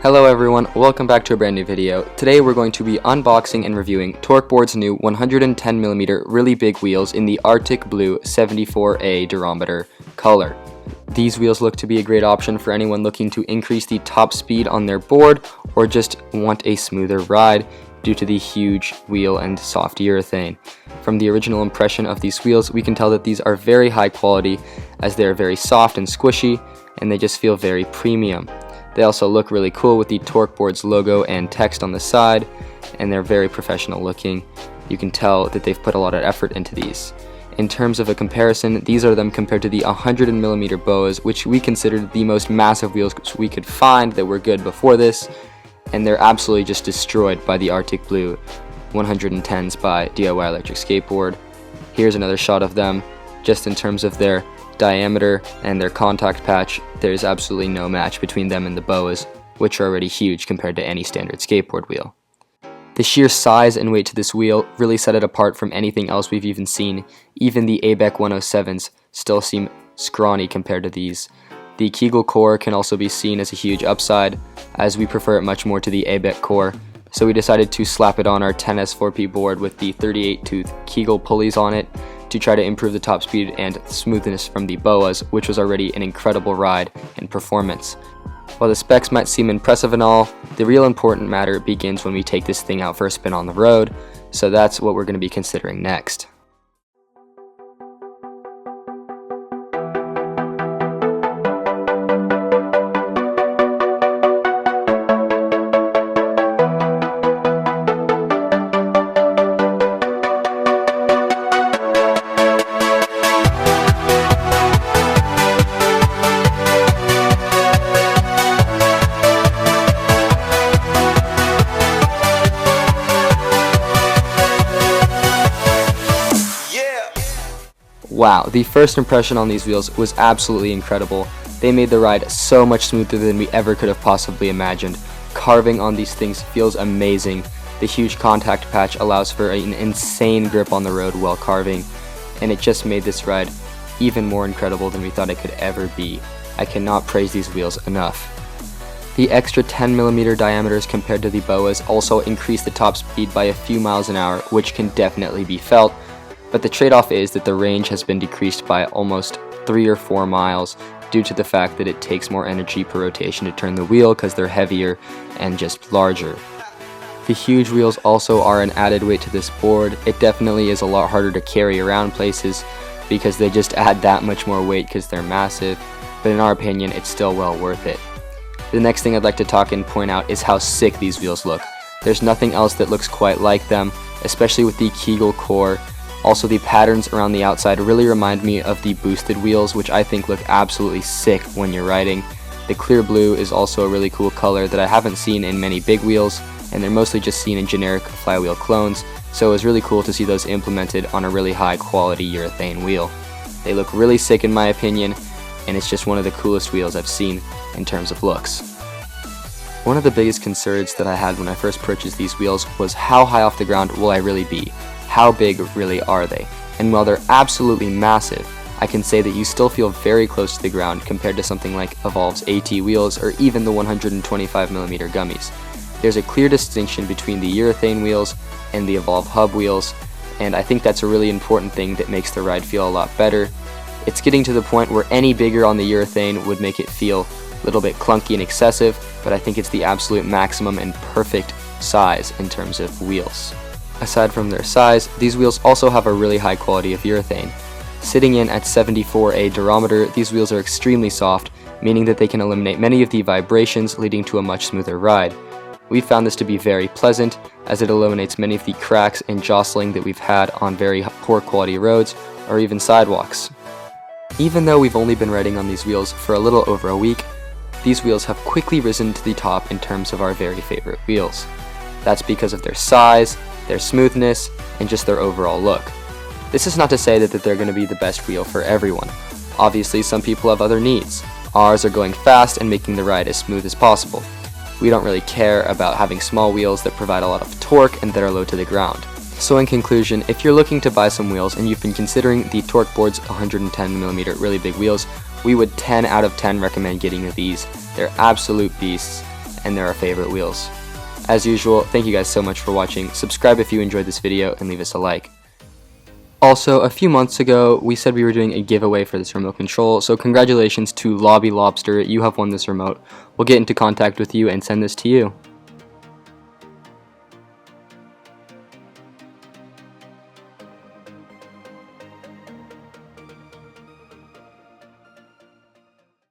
Hello everyone, welcome back to a brand new video. Today we're going to be unboxing and reviewing Torqueboard's new 110mm really big wheels in the Arctic Blue 74A durometer color. These wheels look to be a great option for anyone looking to increase the top speed on their board or just want a smoother ride due to the huge wheel and soft urethane. From the original impression of these wheels, we can tell that these are very high quality as they are very soft and squishy and they just feel very premium. They also look really cool with the Torqueboard's logo and text on the side, and they're very professional looking. You can tell that they've put a lot of effort into these. In terms of a comparison, these are them compared to the 100mm Boas, which we considered the most massive wheels we could find that were good before this, and they're absolutely just destroyed by the Arctic Blue 110s by DIY Electric Skateboard. Here's another shot of them. Just in terms of their diameter and their contact patch, there's absolutely no match between them and the Boas, which are already huge compared to any standard skateboard wheel. The sheer size and weight to this wheel really set it apart from anything else we've even seen. Even the ABEC 107s still seem scrawny compared to these. The Kegel core can also be seen as a huge upside, as we prefer it much more to the ABEC core, so we decided to slap it on our 10S4P board with the 38-tooth Kegel pulleys on it to try to improve the top speed and smoothness from the Boas, which was already an incredible ride and performance. While the specs might seem impressive and all, the real important matter begins when we take this thing out for a spin on the road, so that's what we're going to be considering next. Wow, the first impression on these wheels was absolutely incredible. They made the ride so much smoother than we ever could have possibly imagined. Carving on these things feels amazing. The huge contact patch allows for an insane grip on the road while carving, and it just made this ride even more incredible than we thought it could ever be. I cannot praise these wheels enough. The extra 10mm diameters compared to the Boas also increase the top speed by a few miles an hour, which can definitely be felt. But the trade-off is that the range has been decreased by almost 3 or 4 miles due to the fact that it takes more energy per rotation to turn the wheel because they're heavier and just larger. The huge wheels also are an added weight to this board. It definitely is a lot harder to carry around places because they just add that much more weight because they're massive, but in our opinion it's still well worth it. The next thing I'd like to talk and point out is how sick these wheels look. There's nothing else that looks quite like them, especially with the Kegel core. Also, the patterns around the outside really remind me of the boosted wheels, which I think look absolutely sick when you're riding. The clear blue is also a really cool color that I haven't seen in many big wheels, and they're mostly just seen in generic flywheel clones, so it was really cool to see those implemented on a really high quality urethane wheel. They look really sick in my opinion, and it's just one of the coolest wheels I've seen in terms of looks. One of the biggest concerns that I had when I first purchased these wheels was how high off the ground will I really be? How big really are they? And while they're absolutely massive, I can say that you still feel very close to the ground compared to something like Evolve's AT wheels or even the 125mm gummies. There's a clear distinction between the urethane wheels and the Evolve hub wheels, and I think that's a really important thing that makes the ride feel a lot better. It's getting to the point where any bigger on the urethane would make it feel a little bit clunky and excessive, but I think it's the absolute maximum and perfect size in terms of wheels. Aside from their size, these wheels also have a really high quality of urethane. Sitting in at 74A durometer, these wheels are extremely soft, meaning that they can eliminate many of the vibrations, leading to a much smoother ride. We found this to be very pleasant, as it eliminates many of the cracks and jostling that we've had on very poor quality roads or even sidewalks. Even though we've only been riding on these wheels for a little over a week, these wheels have quickly risen to the top in terms of our very favorite wheels. That's because of their size, their smoothness, and just their overall look. This is not to say that they're going to be the best wheel for everyone. Obviously, some people have other needs. Ours are going fast and making the ride as smooth as possible. We don't really care about having small wheels that provide a lot of torque and that are low to the ground. So in conclusion, if you're looking to buy some wheels and you've been considering the Torqueboard's 110mm really big wheels, we would 10 out of 10 recommend getting these. They're absolute beasts, and they're our favorite wheels. As usual, thank you guys so much for watching. Subscribe if you enjoyed this video and leave us a like. Also, a few months ago, we said we were doing a giveaway for this remote control, so congratulations to Lobby Lobster, you have won this remote. We'll get into contact with you and send this to you.